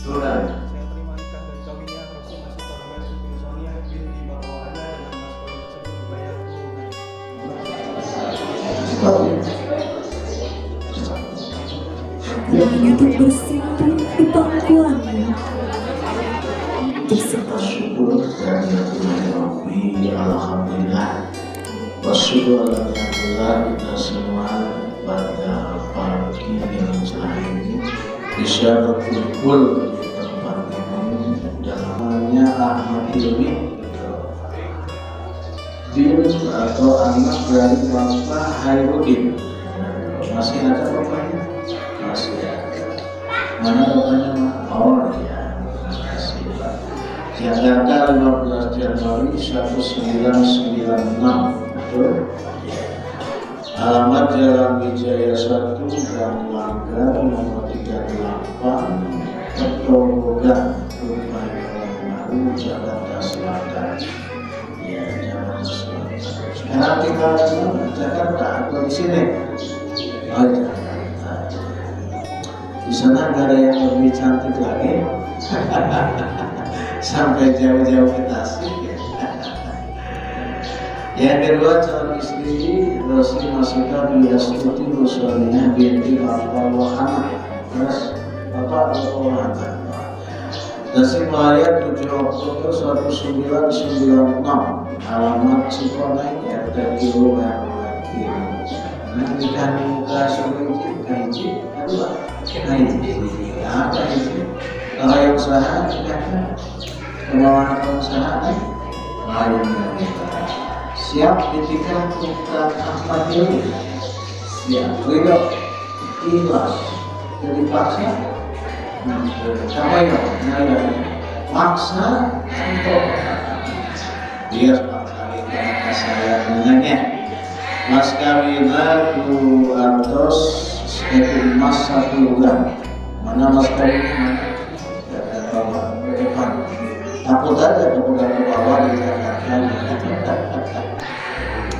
Sudah. Saya terima nikah dan kawinnya Rosimah Sitormen binti Sonia binti Marwana dengan mas kawin tersebut dibayar tunai. Untuk bersimpan di pangkuanmu. Bersyukur dan Rabbi alhamdulillah. Bersyukur alhamdulillah kita semua pada pagi yang cerah ini bisa berkumpul di tempat ini dalamnya Ahmad Hilmi Din atau anak dari Bapak Hairudin. Masih ada bapaknya? Masih ada. Mana bapaknya? Oh ya, masih. Jakarta 15 Januari 1996. Betul? Alamat Jalan Wijaya 1 Gang Langgar nomor 38 Petobogan Baru Jakarta Selatan. Ya, Jakarta Selatan. Sekarang tinggal di Jakarta atau di sini? Oh, Jakarta. Di sana nggak ada yang lebih cantik lagi. Sampai jauh-jauh ke Tasik. Yang kedua calon istri Rosi Masita Biastuti Rusuliah binti Bapak Wahana. Terus Bapak Wahana. Tasikmalaya 7 Oktober 1996. Alamat Cikoneng RT Kilo Merwati. Nah, nikah sebagai kaji kedua. Kaji apa itu? Kalau yang usaha nikahnya kemauan usaha lain dari siap ditikah Ustaz Ahmad Hilmi. Siap, ridho, ikhlas, jadi paksa. Apa ya? Maksa untuk biar kali kata saya dengannya. Mas kawinnya 200 emas 1 gram. Mana mas kawinnya? Takut aja kemudian ke bawah dikatakan.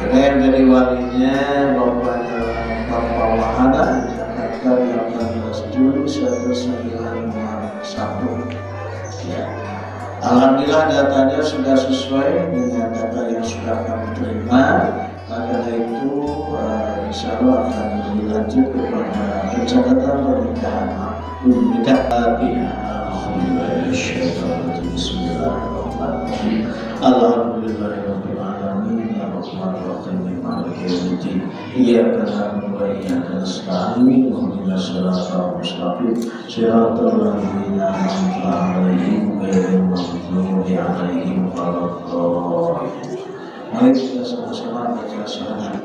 Yang jadi walinya bapaknya Bapak Wahana Jakarta 18 Juli 1991. Ya. Alhamdulillah datanya sudah sesuai dengan data yang sudah kami terima. Maka itu insya Allah akan dilanjut kepada pencatatan pernikahan. Bismillahirrahmanirrahim. Alhamdulillahirabbil alamin. Arrahmanirrahim. Maliki yaumiddin. Iyyaka na'budu wa iyyaka nasta'in. Ihdinas siratal mustaqim. Siratal ladzina an'amta 'alaihim ghairil maghdubi 'alaihim waladdallin. Mari kita sama-sama baca syahadat.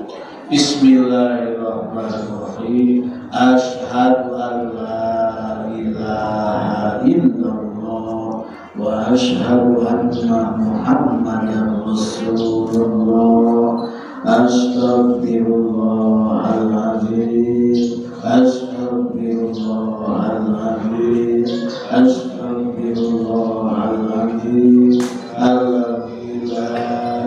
Bismillahirrahmanirrahim. Asyhadu an la ilaha illallah wa asyhadu anna Muhammadan Rasulullah. Astaghfirullahaladzim. Astaghfirullahaladzim. Astaghfirullahaladzim. La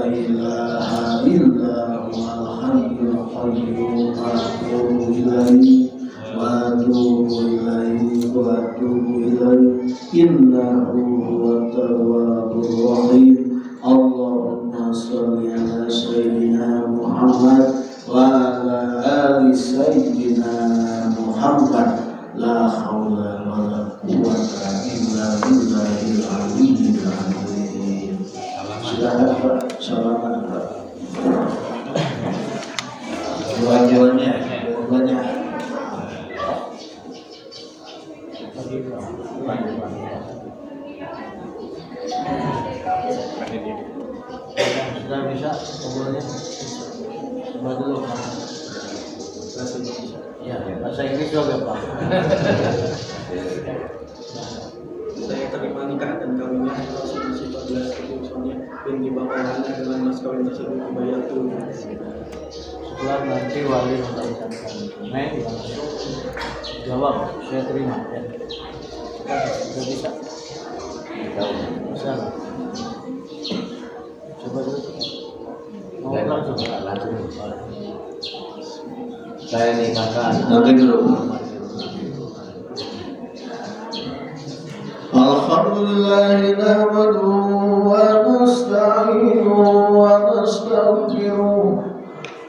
ilaha illa huwal hayyul qayyum. Atubu ilaihi wa atubu ilaihi wa atubu ilaihi. Innahu huwat tawwabur rahim. Allahumma shalli ala sayyidina Muhammad wa ala ali sayyidina Muhammad. La haula wa la quwwata illa billahil aliyyil azim. Silakan Pak, salaman Pak. Doanya banyak. Sudah bisa ngobrolnya? Coba dulu. Ya, bahasa Inggris juga Pak. Saya terima nikah dan kawinnya Rosimah Sitormen binti Sonia binti Bapak Wahana dengan mas kawin tersebut dibayar tunai. Setelah nanti wali memberikan kami jawab, saya terima ya. Sudah bisa? Bisa. Coba dulu. Mau langsung? Saya nikahkan Nanti dulu. الحمد لله نحمده ونستعينه ونستغفره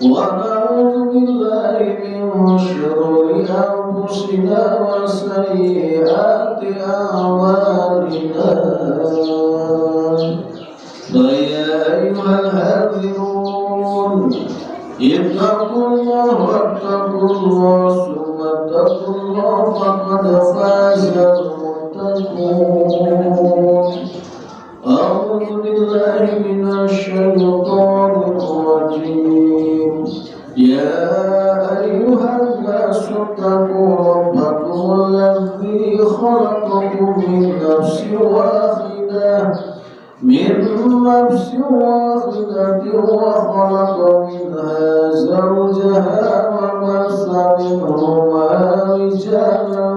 ونعوذ بالله من شرور أنفسنا وسيئات أعمالنا فيا أيها الهادرون اتقوا الله واتقوا الله ثم اتقوا الله فقد فاز المتقون. أعوذ بالله من الشيطان الرجيم. يا أيها الناس اتقوا ربكم الذي خلقكم من نفس واحدة وخلق منها زوجها وبث منهما رجالا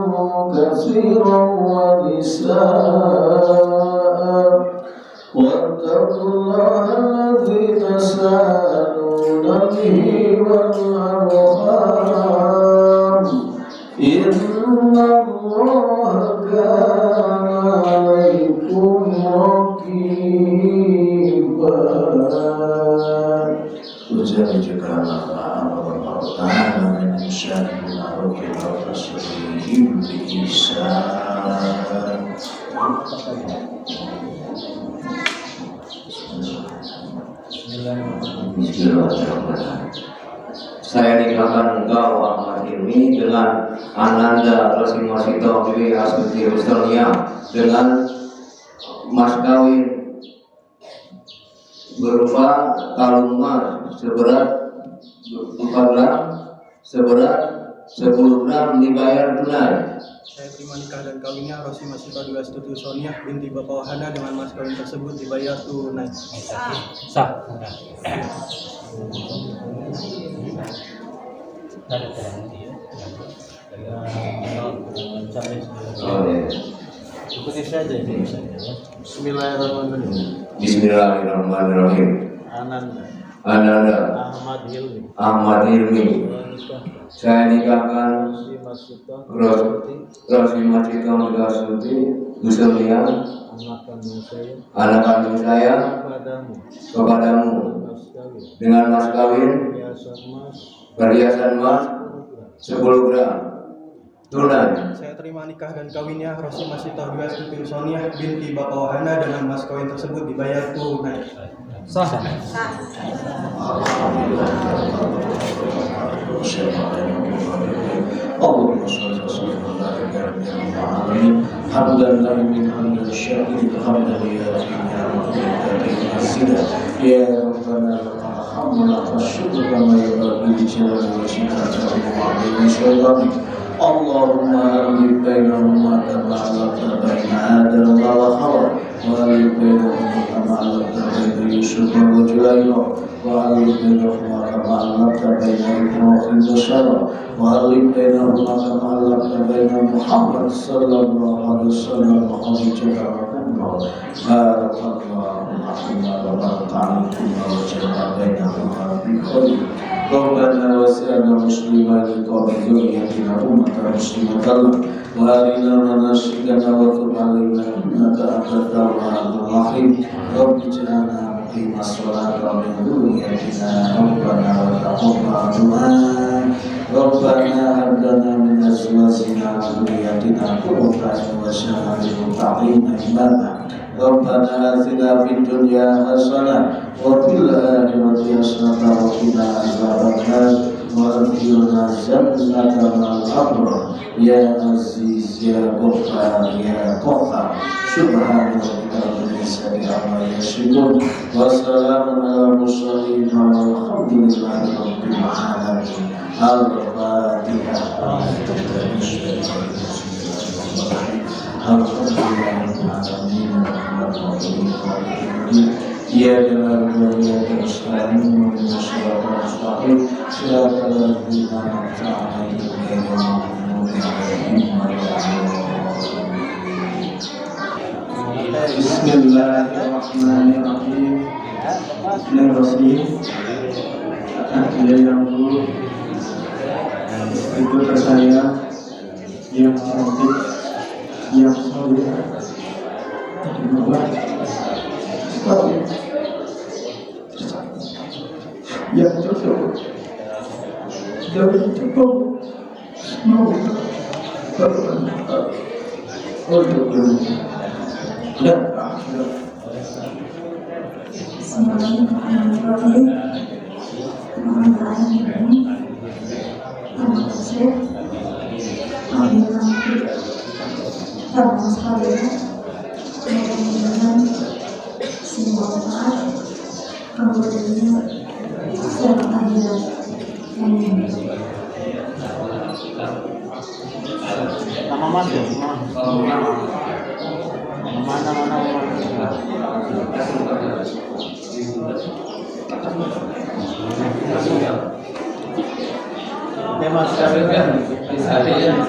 كثيرا ونساء واتقوا الله الذي تساءلون به والأرحام إن الله كان عليكم رقيبا. وذلك Allah Ta'ala min syarri al-arqi wa tasbihim bi-ihsan. Bismillahirrahmanirrahim. Saya nikahkan engkau Ahmad Hilmi dengan Ananda Rosimasito Bibi Asmiti Rustonia dengan mas kawin berupa kalung emas seberat 4 gram, seberat 10 gram dibayar tunai. Saya terima nikah dan kawinnya Rosimasito Dwi Astuti Soniah binti Bapak Wahana dengan mas kawin tersebut dibayar tunai. Sah. Ikuti saja ini. Bismillahirrahmanirrahim. Bismillahirrahmanirrahim. Ananda Ahmad Hilmi. Saya nikahkan Rosimasito Dwi Astuti Rustonia anak kandung saya kepadamu dengan mas kawin perhiasan emas 10 gram tunai. Saya terima nikah dan kawinnya Rosimasito Dwi Astuti Soniah binti Bapak Wahana dengan mas kawin tersebut dibayar tunai. Sah. اللهم صل وسلم وبارك على العالمين حمدا لا من حمد الشاكر حمدا لياتي نعمتك السنة يا ربنا لك الحمد لك الشكر كما ينبغي لجلال وجهك وعظيم سلطانك. اللهم ألف بينهما كما علقت بين آدم وحواء وألف بينهما كما علقت بين يوسف وزليخا وألف بينهما كما علقت بين إبراهيم وسارة وألف بينهما كما علقت بين محمد صلى الله عليه وسلم وخديجة وعمر بارك الله فيما وبارك عليكما وجمع بينهما بخير. ربنا وسعنا مسلمات وذريتنا أمة مسلمة لك وأرنا مناسكنا وتب علينا إنك أنت التواب الرحيم. رب اجعلنا مقيم الصلاة ومن ذريتنا ربنا وتقبل دعاء. ربنا هب لنا من أزواجنا وذريتنا قرة أعين واجعلنا للمتقين إماما. ربنا آتنا في الدنيا حسنة وفي الآخرة حسنة وقنا عذاب النار وأدخلنا الجنة مع الأبرار يا عزيز يا غفار يا قهار. سبحان ربك رب العزة عما يصفون وسلام على المرسلين والحمد لله رب العالمين. الفاتحة. يا جلال يا مستعين والصراط المستقيم صراط الذين أنعمت عليهم غير المغضوب عليهم ولا الضالين. بسم الله الرحمن الرحيم. Bismillahirrahmanirrahim. Yang dulu ibu saya yang cantik, yang mulia terimalah sekali yang cocok dari cocok mau bermanfaat untuk dunia dan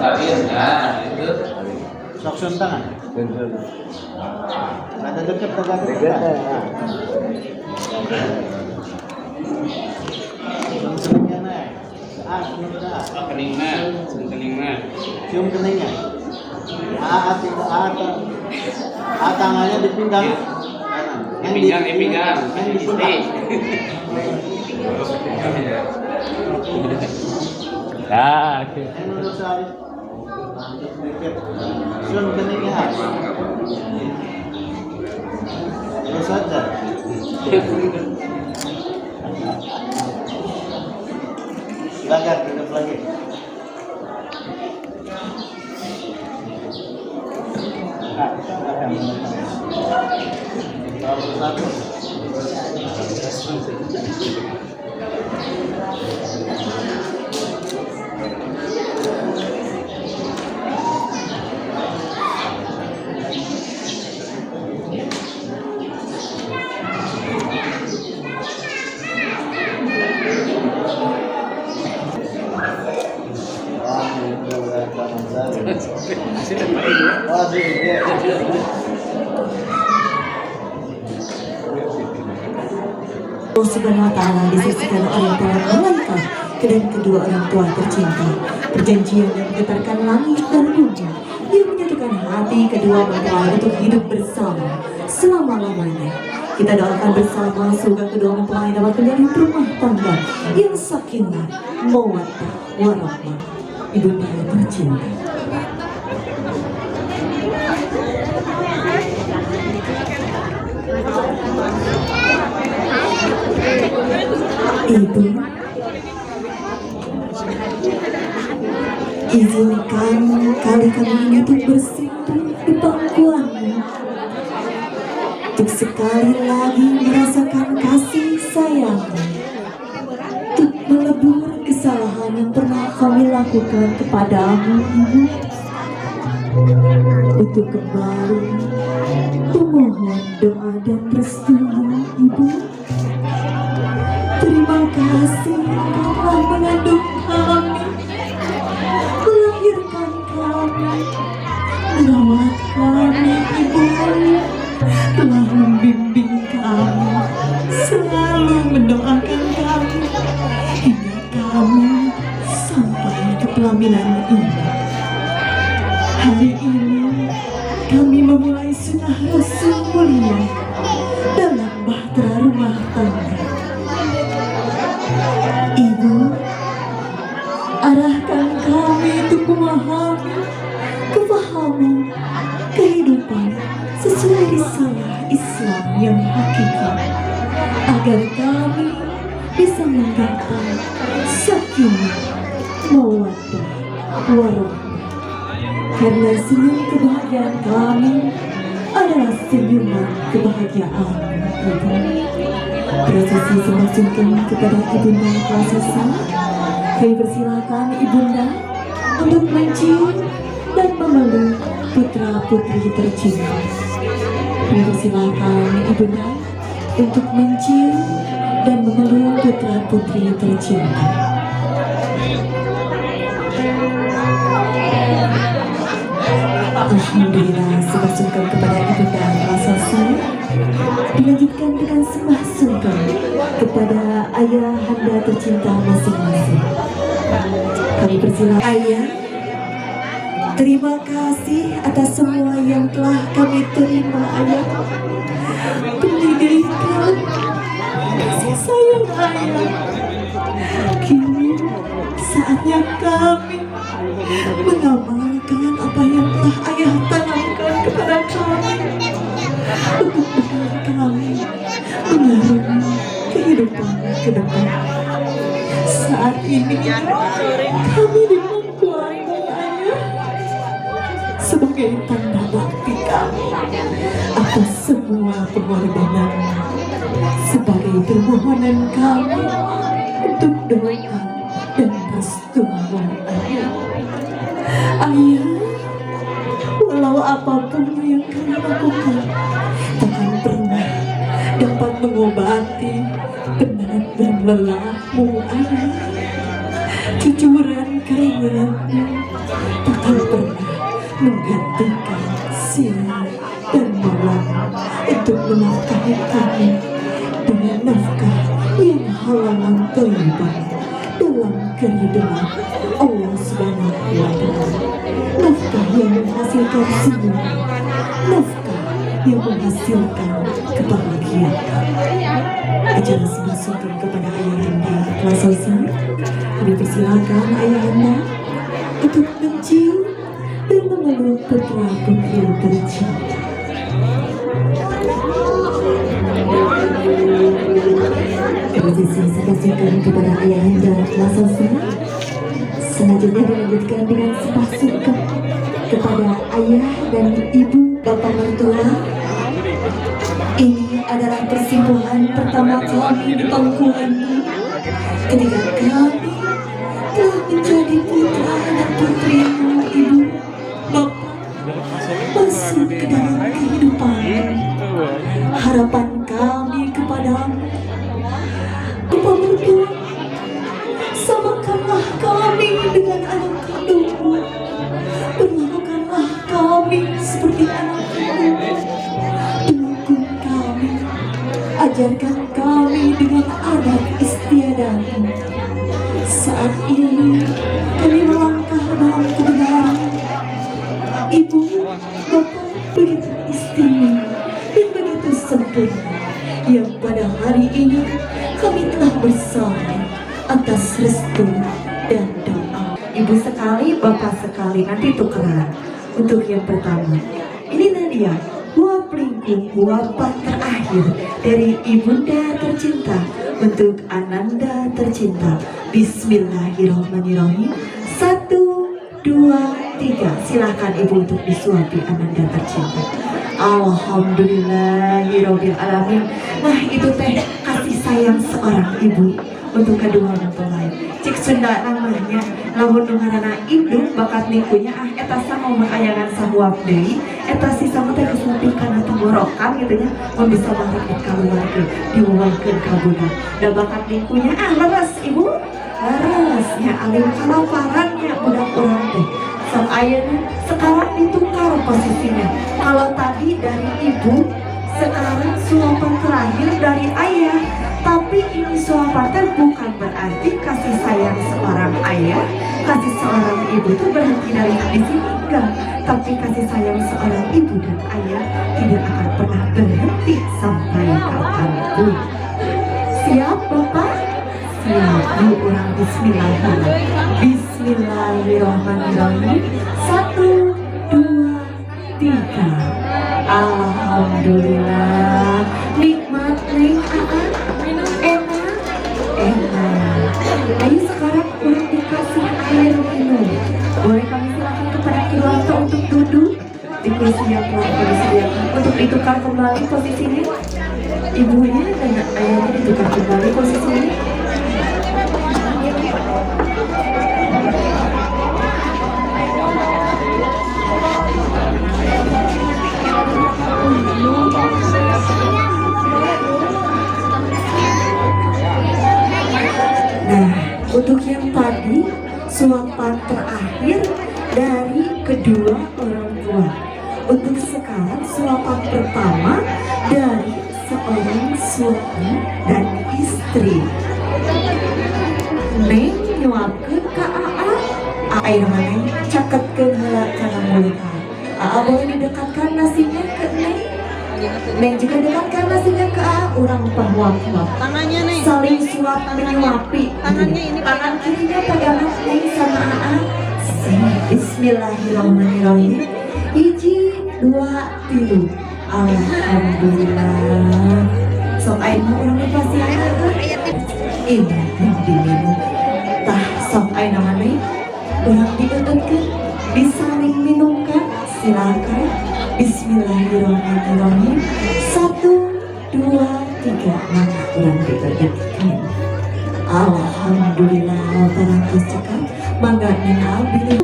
akhirat. Sok suntangan. Ada dekat dekat. Cium keningnya. Tangannya di pinggang. Yang di pinggang. Yang di pundak. Ya, oke. Cium keningnya. Terus saja. Silakan kita lagi. Segala ta'ala disaksikan oleh para malaikat dan kedua orang tua tercinta. Perjanjian yang menggetarkan langit dan bumi, yang menyatukan hati kedua mempelai untuk hidup bersama selama-lamanya. Kita doakan bersama semoga kedua mempelai dapat menjadi rumah tangga yang sakinah, mawaddah, warahmah. Ibunda tercinta. Ibu, izinkan kali-kali ini untuk bersimpuh di pangkuanmu, untuk sekali lagi merasakan kasih sayangmu, untuk melebur kesalahan yang pernah kami lakukan kepadamu, Ibu, untuk kembali memohon doa dan restumu, Ibu. Terima kasih telah mengandung kami, melahirkan kami, merawat kami, Ibu, telah membimbing kami, selalu mendoakan kami, hingga kami sampai ke pelaminan ini. Hari ini kami memulai sunnah Rasul mulia dalam bahtera rumah tangga. Ibu, arahkan kami untuk memahami, kefahaman, kehidupan sesuai risalah Islam yang hakiki, agar kami bisa menggapai sakinah, mawaddah, warahmah. Karena senyum kebahagiaan kami adalah senyuman kebahagiaan Ibu. Prosesi semasukkan kepada Ibunda Klasasa. Kami persilakan Ibunda untuk mencium dan memeluk putra putri tercinta. Kami persilakan Ibunda untuk mencium dan memeluk putra putri tercinta. Alhamdulillah, sembah sungkem kepada Ibunda Klasasa. Dilanjutkan dengan sembah sungkem kepada ayah handa tercinta masing-masing. Kami persilakan ayah, Terima kasih atas semua yang telah kami terima, Ayah. Pendidikan, kasih sayang Ayah. Kini saatnya kami mengamalkan apa yang telah Ayah tanamkan kepada kami untuk benar kami mengarungi kehidupan ke depan. Saat ini kami dipangkuanmu, Ayah, sebagai tanda bakti kami atas semua pengorbanan, sebagai permohonan kami untuk doa dan restumu, Ayah. Ayah, walau apapun yang kami lakukan takkan pernah dapat mengobati penat dan lelahmu, Ayah. Kejujuran keringatmu takkan pernah menggantikan siang dan malam untuk menafkahi kami dengan nafkah yang halal thayyibah dalam keridhaan Allah Subhanahu wa Ta'ala. Nafkah yang menghasilkan semua, nafkah yang menghasilkan kebahagiaan. Acara dimasukkan kepada Ayahanda kelas selesai. Kami persilakan Ayahanda untuk mencium dan memeluk putra putri tercinta. Prosesi disaksikan kepada Ayahanda kelas selesai. Selanjutnya dilanjutkan dengan sepasukan kepada ayah dan ibu bapak mertua. Ini adalah persimpuhan pertama kami di pangkuanmu ketika kami telah menjadi putra dan putrimu, ibu bapak, masuk ke dalam kehidupan. Harapan kami kepadamu, bapak mertua, samakanlah kami dengan anak kandungmu, perlakukanlah kami seperti anak kandungmu, dukung kami, ajarkan kami dengan adab istiadatmu. Saat ini kami melangkah dalam kebenaran. Ibu, bapak begitu istimewa dan begitu sempurna yang pada hari ini kami telah bersama atas restu dan doa. Ibu sekali, bapak sekali, nanti tukeran. Untuk yang pertama, ini Nadia, buah pelingkung, buapan terakhir dari ibunda tercinta untuk Ananda tercinta. Bismillahirrahmanirrahim. 1, 2, 3. Silakan ibu untuk disuapi Ananda tercinta. Alhamdulillahirabbil alamin. Nah, itu teh kasih sayang seorang ibu untuk kedua mempelai. Cik Sunda namanya lamun nu ngaranna induk bakat nikunya eta sama ayangan sahuap deui eta si sama teh geus nepi kana tenggorokan gitu nya mun bisa balik kaluarkeun diuwalkeun ka budak. Da bakat nikunya leres ibu, leres nya alim kalaparannya budak urang teh. Sok ayeuna sekarang ditukar posisinya. Kalau tadi dari ibu, sekarang suapan terakhir dari ayah. Tapi ini suapan bukan berarti kasih sayang seorang ayah, kasih seorang ibu itu berhenti dari di sini, enggak. Tapi kasih sayang seorang ibu dan ayah tidak akan pernah berhenti sampai kapanpun. Siap bapak? Siap. Yuk orang bismillahirrahmanirrahim. Bismillahirrahmanirrahim. 1, 2, 3. Alhamdulillah. Nikmat nih enak. Ayo sekarang boleh dikasih air minum. Boleh kami silakan kepada Kiwanto untuk duduk di kursi yang telah kami sediakan untuk ditukar kembali posisinya. Ibunya dan ayahnya ditukar kembali posisinya. Nah, untuk yang tadi suapan terakhir dari kedua orang tua. Untuk sekarang suapan pertama dari seorang suami dan istri. Neng nyuapkeun ka Aa. Ayeuna mah neng caketkeun heula kana mulut boleh didekatkan nasinya ke Neng. Neng juga dekatkan nasinya ke orang pembuat-buat. Tangannya nih. Saling suap menyuapi. Tangannya ini tangan kirinya pegangan Neng sama Bismillahirrahmanirrahim. 1, 2, 3. Alhamdulillah. Sok aing mah urang dipasihan. Ini diminum. Tah sok aing namanya urang dieukeun disaling minumkan. Silakan. Bismillahirrahmanirrahim. 1, 2, 3. Maka urang dieukeun. Alhamdulillah. Tarangkeus cekat. Mangga Neng Abi.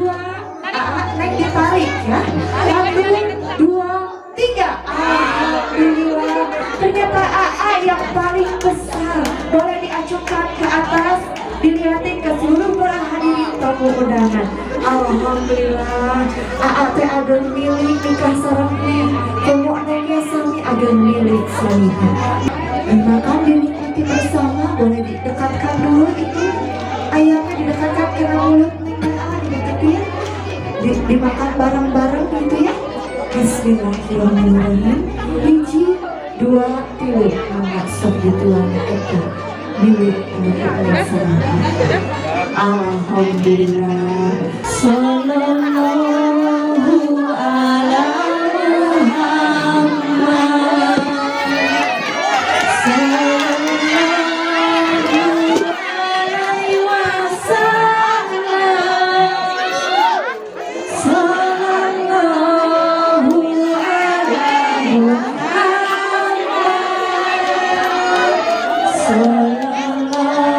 Neng ditarik ya. 1, 2, 3. Alhamdulillah. Ternyata AA yang paling besar. Boleh diacukan ke atas. Dilihatin ke seluruh para hadirin tamu undangan. Alhamdulillah. AA teh agen milik nikah sareng Neng. Komo Nengnya sami agen milik saliha. Makan dinikmati bersama. Boleh didekatkan dulu itu. Ayamnya didekatkan ke mulut Neng dan AA dideketin. Dimakan bareng-bareng gitu ya. Bismillahirrahmanirrahim. 1, 2, 3. Mangga sok dituangnya itu milik anak-anak serahan. Alhamdulillah. Sallallahu ala Muhammad. Sallallahu alaihi wasallam. Sallallahu ala Muhammad. Sallallahu alaihi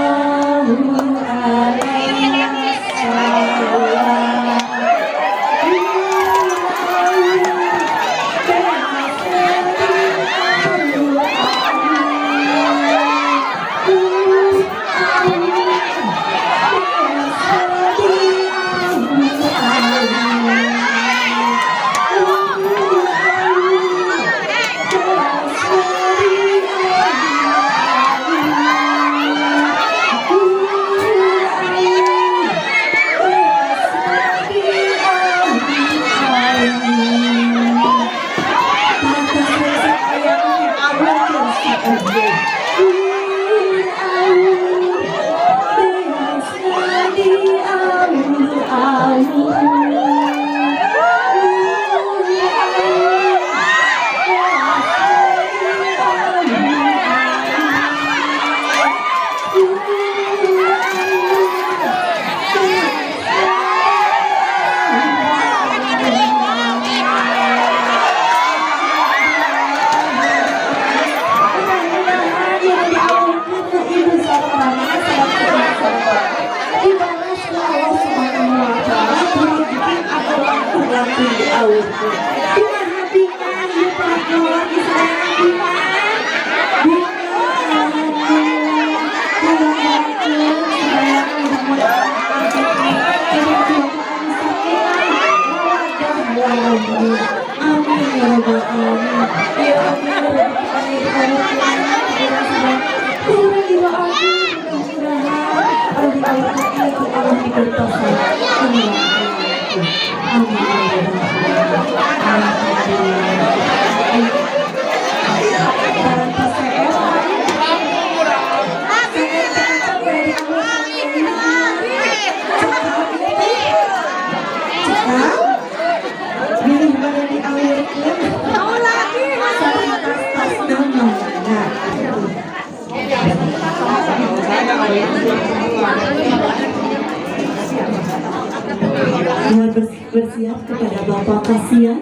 bersiap kepada Bapak Kasihan.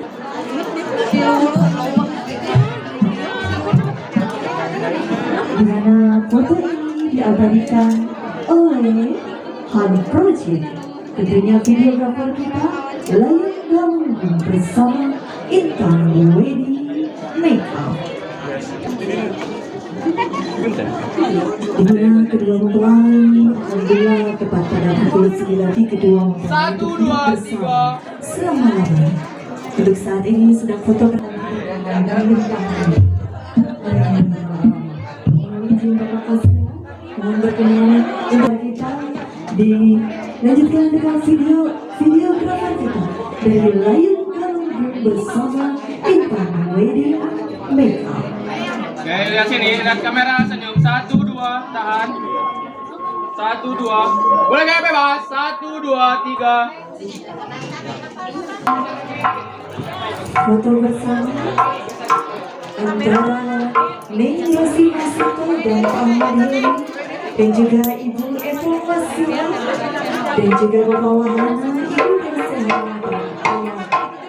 Di mana foto ini diabadikan oleh Han Project. Tentunya videografer kita Layang Gambung bersama Intan Wedi Makeup. Di mana kedua mempelai alhamdulillah tepat pada pukul 9 kedua mempelai bersama selama-lamanya. Untuk saat ini sedang foto izin Bapak Kasih mohon berkenan untuk kita dilanjutkan dengan videografer kita dari Layang bersama Intan Wedding Makeup. Oke, lihat sini, lihat kamera, senyum. 1, 2, tahan. 1, 2. Boleh gak bebas? 1, 2, 3. Foto bersama antara Neng Rosi Masito dan Ahmad Heri dan juga Ibu Evo Masira dan juga Bapak Wahana, Ibu Nasehat dan Ayah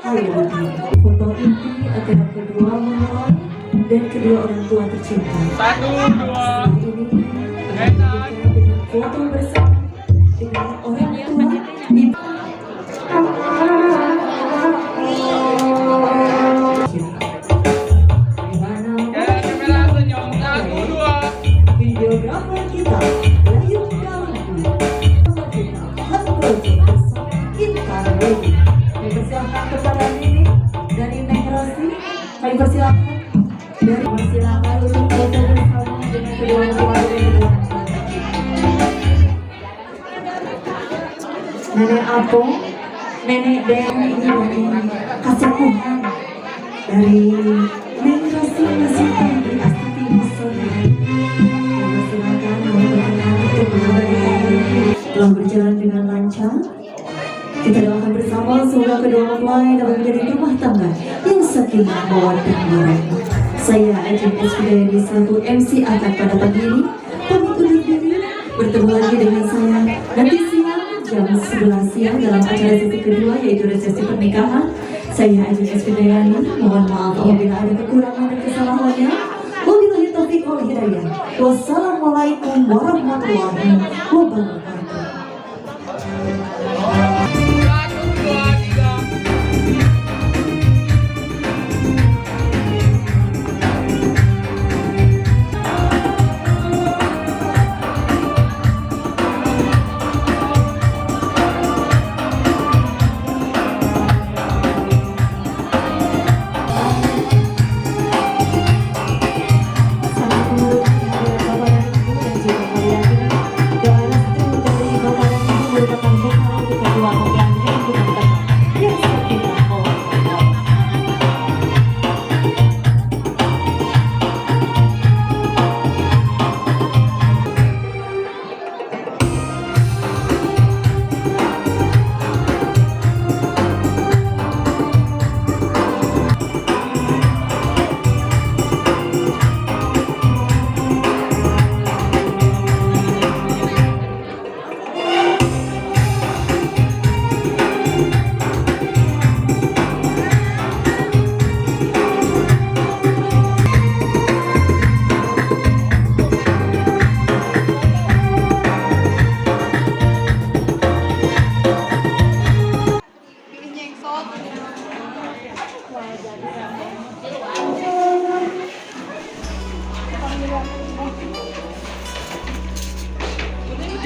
Hairudin. Foto inti antara kedua mempelai dan kedua orang tua tercinta. 1, 2. Ini dengan foto bersama dengan orang tua ibu. Videografer kita Layu Galunggu, kita Hot Project bersama Intan Wedding. Kami persilakan kepada Nini dari Neng Rosi. Kami persilakan untuk foto bersama dengan kedua keluarga dan kedua anak. Nenek Apung, Nenek Dean ini dari Kasepuhan dari Neng Rosi Masito di Astuti Musola. Telah berjalan dengan lancar. Kita doakan bersama semoga kedua mempelai dapat menjadi rumah tangga yang sakinah mawaddah warahmah. Saya Ajeng Esfidayani selaku MC akan pada pagi ini pamit undur diri. Bertemu lagi dengan saya nanti siang jam 11 siang dalam acara sesi kedua yaitu resepsi pernikahan. Saya Ajeng Esfidayani, mohon maaf apabila ada kekurangan dan kesalahannya. Wabillahi taufiq wal hidayah. Wassalamualaikum warahmatullahi wabarakatuh. 1, 2, 3.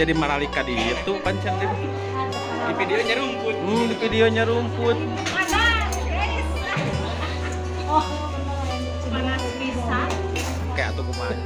Jadi Maralika di itu pancang di videonya rumput. Di videonya rumput. Oh, panas pisan. Kayak atuh kumaha.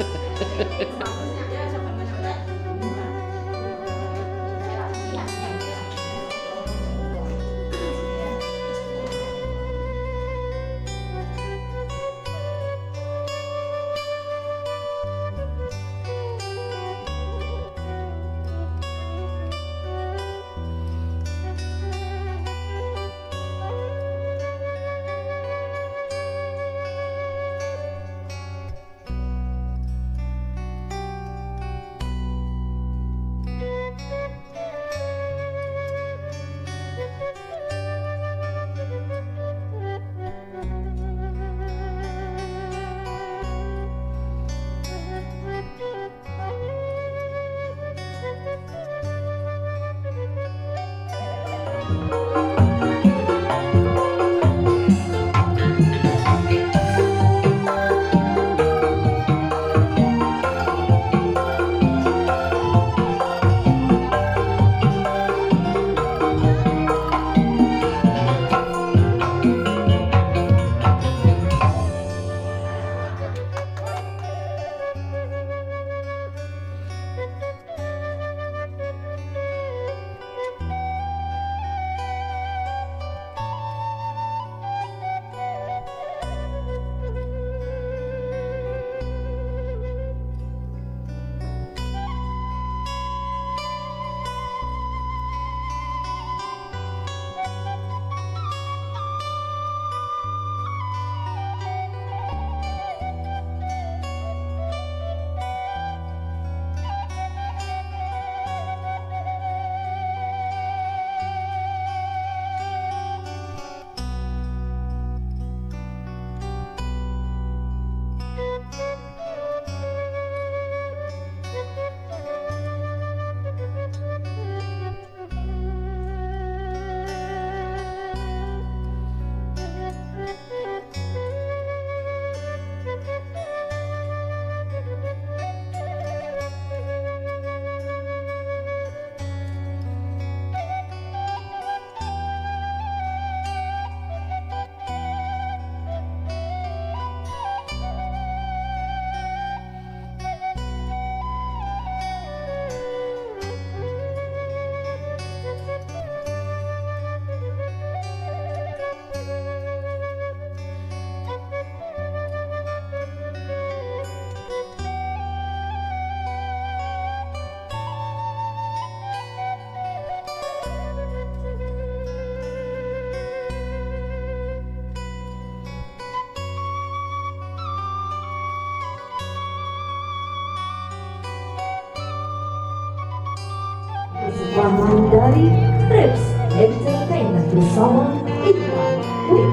bawahan dari Rips Entertainment bersama Iklan Wih.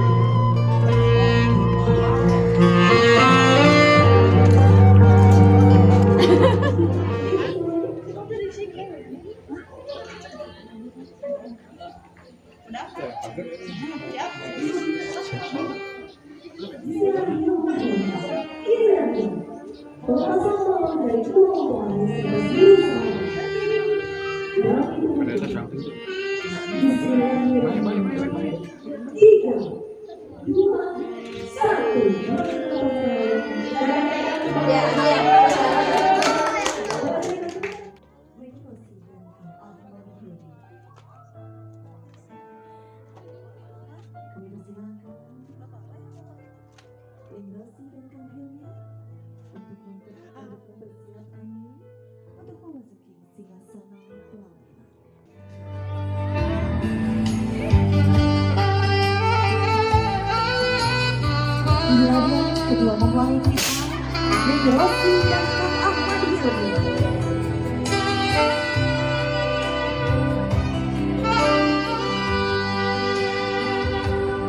Kedua mempelai kita, Rossi dan Kang Ahmad Hilmi.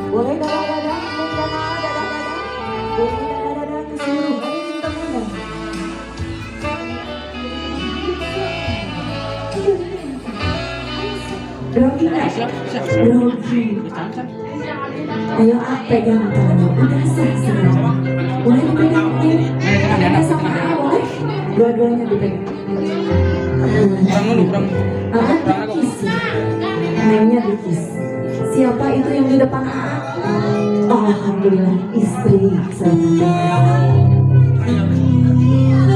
Boleh dadah-dadah, dadah-dadah, boleh dadah-dadah ke seluruh teman-teman. Grogi, ayo pegang tangannya, udah sah semua. Boleh dipegang ini, ada sama boleh, dua-duanya dipegang. Dikis, namanya dikis. Siapa itu yang di depan A? Alhamdulillah, istri saya.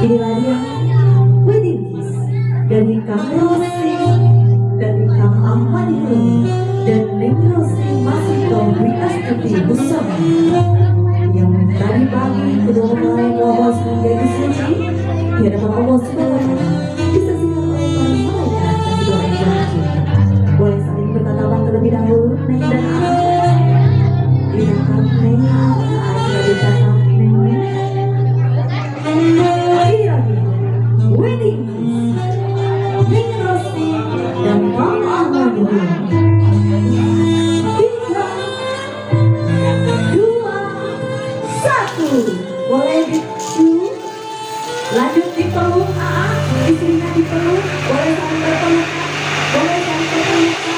Inilah dia wedding kiss dari Kang Rossi, dari Kang Ahmad Hilmi, dan Neng Rossi masih Tomri Astuti bersama. Yang tadi pagi kedua mempelai lolos menjadi suci di hadapan Allah SWT, disaksikan oleh para malaikat dan kedua orang cinta. Boleh saling bertatapan terlebih dahulu, Neng dan Ahmad. Ditatap Neng, agar ditatap Neng. Iya, wedding kiss Neng Rossi dan Kang Ahmad Hilmi. 3, 2, 1. Boleh dicium, lanjut dipeluk, istrinya dipeluk, boleh saling berpelukan, boleh saling berpelukan,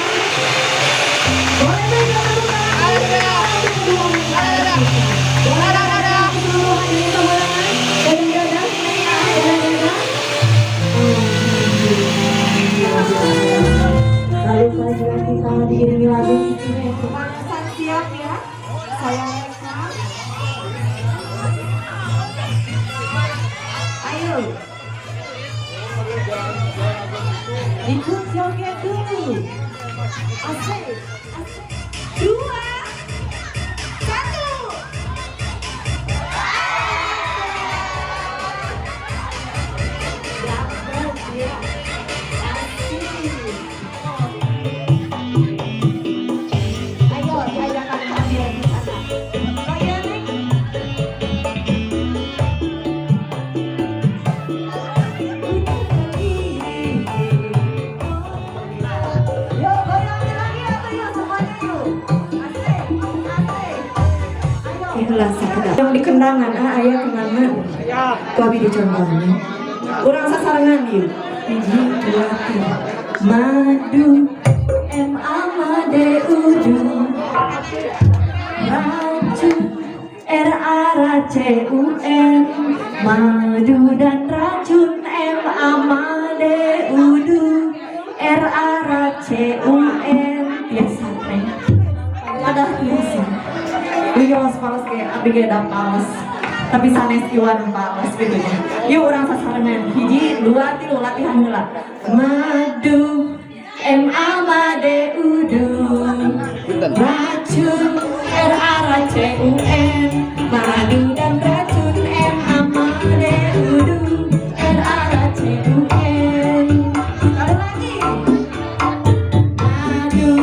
boleh berpelukan, kedua mempelai, boleh dadah, keseluruhan ini kemuliaan, dari dadah, dadah. Lalu selanjutnya kita diiringi lagu istimewa. Pemanasan siap ya, saya Eka. Ayo, ikut joget dulu. Asik, asik. 2, 1. Yang di kendangan, ayah kenangan Babi dicontohnya kurang sasarangan yuk. Hiji, 2, 3. Madu M-A-M-A-D-U-D racun R-A-R-A-C-U-N, madu dan racun M-A-M-A-D-U-D R-A-R-A-C-U-N. Biasa teh ada biasa Wih, palas kayak abdi geda palas, tapi sanes iwan palas gitu ya. Yuk orang sasarangan, hiji, 2, 3, latihan heula. Madu, M-A-M-A-D-U-D racun, R-A-R-A-C-U-N, madu dan racun, M-A-M-A-D-U-D R-A-R-A-C-U-N. Sekali lagi. Madu,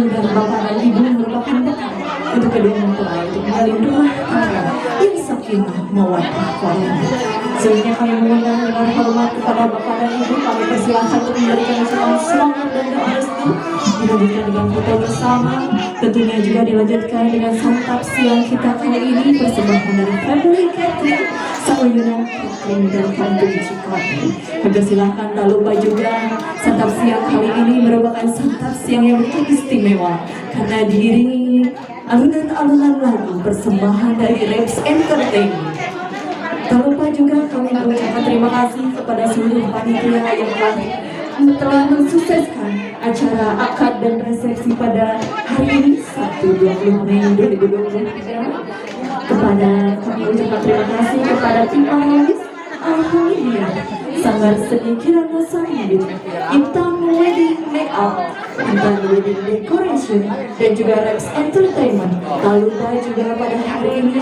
dan bakaran ibu merupakan bekal untuk kedua mempelai untuk kembali rumah tangga yang sakinah mawaddah warahmah. Selanjutnya kami mengundang dengan hormat kepada bapak dan ibu, kami persilahkan untuk memberikan ucapan selamat dan doa restu, dilanjutkan dengan foto bersama, tentunya juga dilanjutkan dengan santap siang kita kali ini persembahan dari Family Catering Sayunan Catering dan Kampung Cikoni. Persilahkan tak lupa juga santap siang kali ini merupakan santap siang yang begitu istimewa karena diiringi alunan-alunan lagu persembahan dari Reps Entertainment. Tak lupa juga kami mengucapkan terima kasih kepada seluruh panitia yang telah mensukseskan acara akad dan resepsi pada hari ini Sabtu 20 Mei 2023. Kepada kami ucapkan terima kasih kepada tim analis Alhamdulillah, Sanggar Seni Kirana Sambit, Intan Wedding Makeup, Intan Wedding Decoration, dan juga Reps Entertainment. Tak lupa juga pada hari ini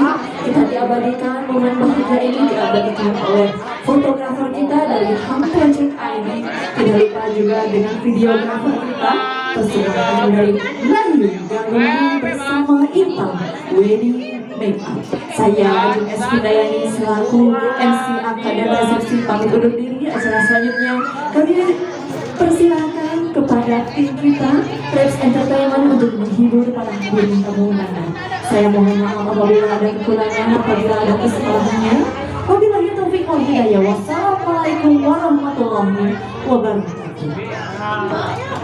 kita diabadikan, momen bahagia ini diabadikan oleh fotografer kita dari Ham Project ID. Tidak lupa juga dengan videografer kita persembahan dari Layu Gangguan bersama Intan Wedding Makeup. Saya Ajeng S. Hidayani selaku MC akad dan resepsi pamit undur diri. Acara selanjutnya kami persilahkan kepada tim kita Reps Entertainment untuk menghibur para hadirin tamu undangan. Saya mohon maaf apabila ada kekurangan, apabila ada kesalahannya. Wabillahi taufiq wal hidayah. Wassalamualaikum warahmatullahi wabarakatuh.